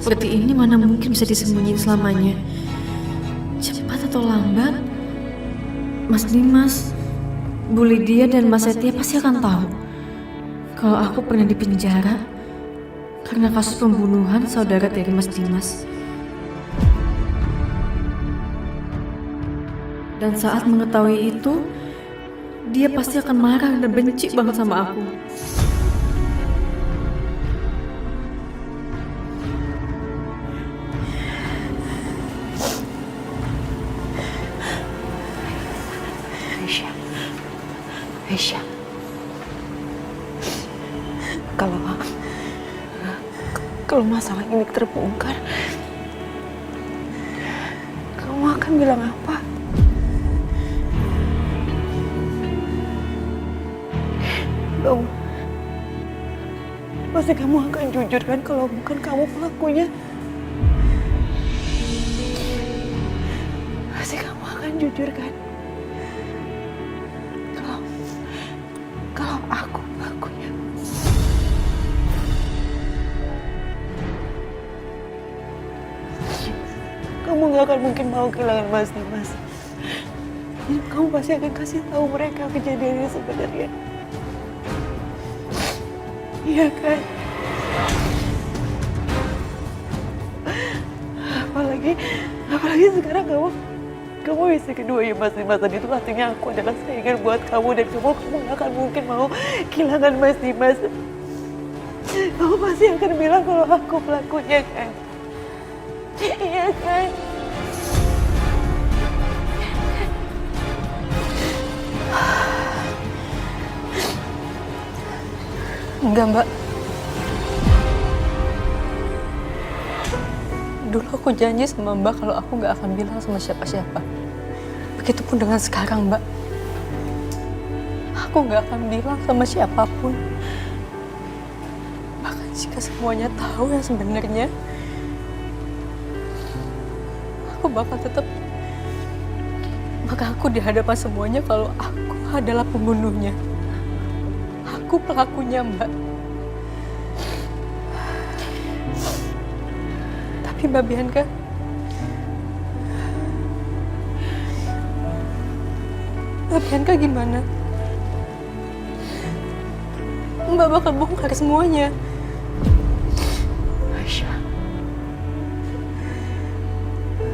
seperti ini mana mungkin bisa disembunyiin selamanya. Cepat atau lambat, Mas Dimas, Bu Lydia dan Mas Setia pasti akan tahu kalau aku pernah dipenjara karena kasus pembunuhan saudara dari Mas Dimas. Dan saat mengetahui itu, dia pasti akan marah dan benci banget sama aku. Aisyah, kalau masalah ini terbongkar, kamu akan bilang apa? Pasti kamu akan jujur kan kalau bukan kamu pelakunya? Pasti kamu akan jujur kan? Kalau aku pelakunya. Kamu gak akan mungkin mau kehilangan Mas Dimas. Dan kamu pasti akan kasih tahu mereka kejadiannya sebenarnya. Iya kan? Apalagi sekarang kamu istri kedua ya Mas Dimas, dan itu artinya aku adalah saingan buat kamu, dan kamu gak akan mungkin mau kehilangan Mas Dimas. Kamu pasti akan bilang kalau aku pelakunya kan? Iya kan? Enggak, Mbak. Dulu aku janji sama Mbak kalau aku gak akan bilang sama siapa-siapa. Begitupun dengan sekarang, Mbak. Aku gak akan bilang sama siapapun. Bahkan jika semuanya tahu yang sebenarnya, aku bakal tetap mengaku di hadapan semuanya kalau aku adalah pembunuhnya. Aku pelakunya, Mbak. Tapi Mbak Bianca, gimana? Mbak bakal bongkar semuanya. Aisyah,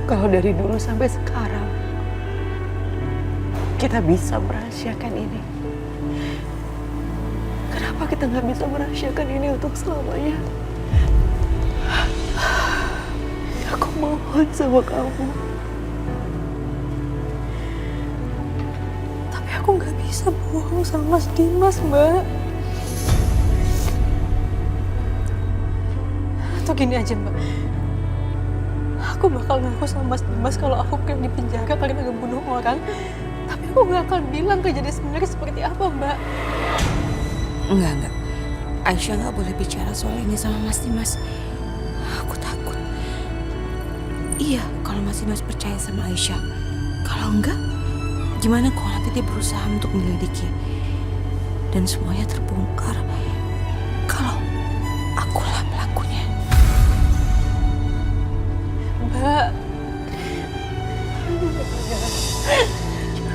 kalau dari dulu sampai sekarang kita bisa merahasiakan ini, kenapa kita nggak bisa merahasiakan ini untuk selamanya? Aku mohon sama kamu. Tapi aku nggak bisa bohong sama Mas Dimas, Mbak. Atau gini aja, Mbak. Aku bakal ngaku sama Mas Dimas kalau aku pernah dipenjara karena ngebunuh orang. Tapi aku nggak akan bilang kejadian sebenarnya seperti apa, Mbak. Enggak. Aisyah nggak boleh bicara soal ini sama Mas Dimas. Aku takut. Iya, kalau Mas Dimas percaya sama Aisyah. Kalau enggak, gimana kalau nanti dia berusaha untuk menyelidiki dan semuanya terbongkar kalau akulah pelakunya. Mbak,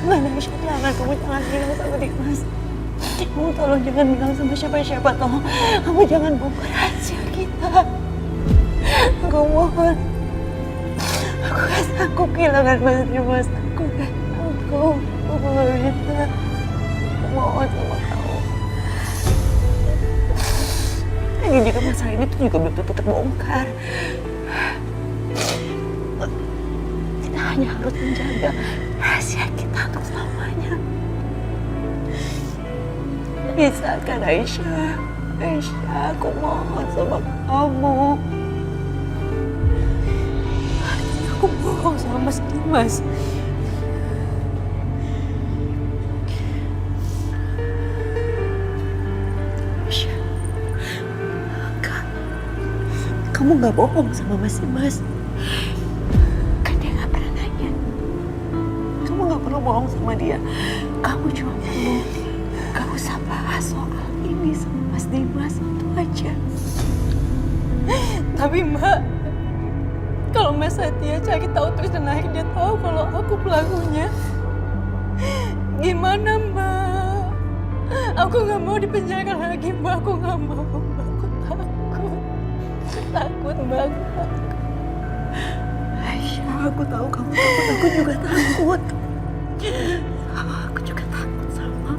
jangan Aisyah, jangan. Kamu jangan bilang sama Dimas. Kamu tolong jangan bilang sama siapa-siapa, tolong. Kamu jangan bongkar rahasia kita. Aku mohon. Aku gak sanggup kehilangan Mas Dimas. Aku gak sanggup. Aku gak bisa. Aku mohon sama kamu. Lagi juga masalah ini tuh juga belum tentu terbongkar. Kita hanya harus menjaga rahasia kita untuk selamanya. Bisa kan Aisyah? Aisyah, aku mohon sama kamu. Aku bohong sama Mas Dimas. Aisyah, kamu gak bohong sama Mas Dimas. Kan dia gak pernah nanya. Kamu gak perlu bohong sama dia. Kamu cuma perlu gak usah bahas soal ini sama Mas Dimas, itu aja. Tapi Mbak, Kalau Mas Satya cari tahu terus dan akhirnya tahu kalau aku pelakunya, gimana Mbak? Aku nggak mau dipenjara lagi Mbak, aku nggak mau Mbak, aku takut Mbak, aku takut. Aisyah, aku tahu kamu takut, aku juga takut. Aku juga takut sama.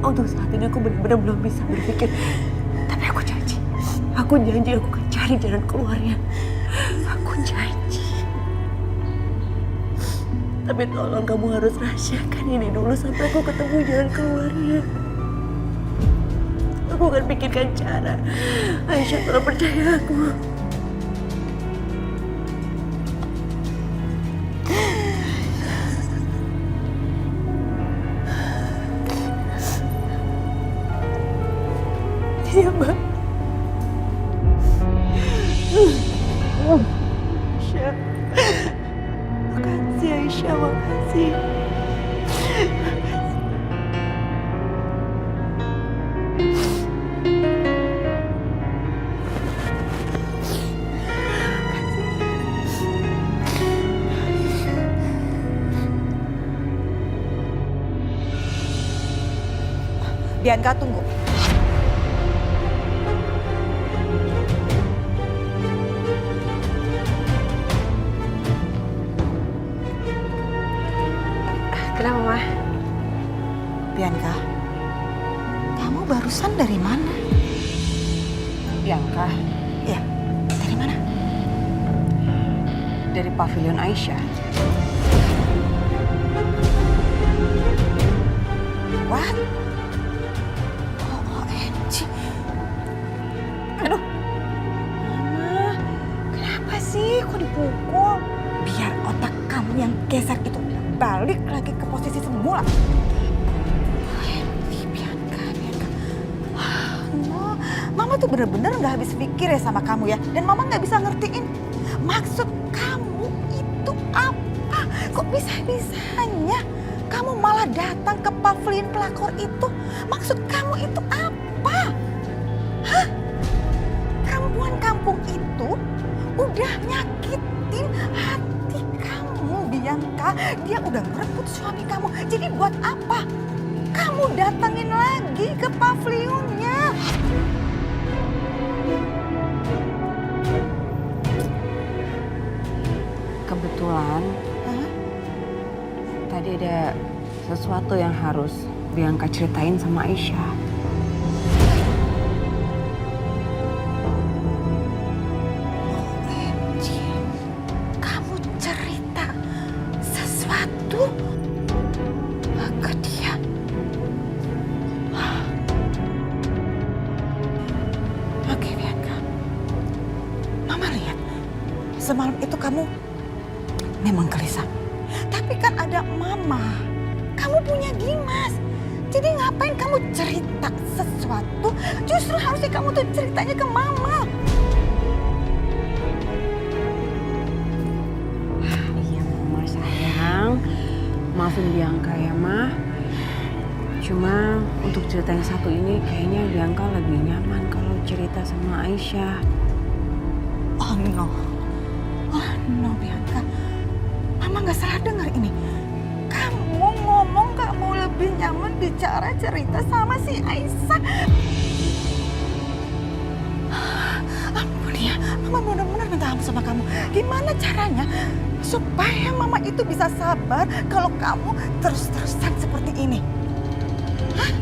Untuk saat ini aku benar-benar belum bisa berpikir, tapi aku janji aku akan cari jalan keluarnya. Aku janji. Tapi tolong kamu harus rahasiakan ini dulu sampai aku ketemu jalan keluarnya. Aku akan pikirkan cara. Aisyah, tolong percaya aku. Iya, Mbak. Aisyah. Makasih, Aisyah. Makasih. Bianca, tunggu. Kenapa, Mah? Bianca, kamu barusan dari mana? Bianca, Ya, dari mana? dari pavilion Aisyah. What? OMG. Aduh. Mama, kenapa sih kok dipukul? Biar otak kamu yang geser itu balik lagi ke posisi semula. OMG, Bianca. No, Mama tuh bener-bener gak habis pikir ya sama kamu ya. Dan Mama gak bisa ngertiin maksud kamu itu apa. Kok bisa-bisanya kamu malah datang ke pavilion pelakor itu? Maksud kamu itu apa? Hah? Perempuan kampung itu udah nyakitin hati kamu, Bianca. Dia udah merebut suami kamu. Jadi buat apa kamu datangin lagi ke pavilionnya? Kebetulan tadi ada sesuatu yang harus Bianca ceritain sama Aisyah. OMG, kamu cerita sesuatu ke dia? Oke, Bianca. Mama lihat, semalam itu kamu memang gelisah. Tapi kan ada Mama. Kamu punya Dimas. Jadi ngapain kamu cerita sesuatu? Justru harusnya kamu tuh ceritanya ke Mama. Iya, Mama sayang. Maafin Bianca ya, Ma. Cuma untuk cerita yang satu ini kayaknya Bianca lebih nyaman kalau cerita sama Aisyah. Oh no. Oh no, Bianca. Mama gak salah dengar ini. Kamu ngomong kamu lebih nyaman bicara cerita sama si Aisyah. Ampun ya, Mama benar-benar minta ampun sama kamu. Gimana caranya supaya Mama itu bisa sabar kalau kamu terus-terusan seperti ini? Hah?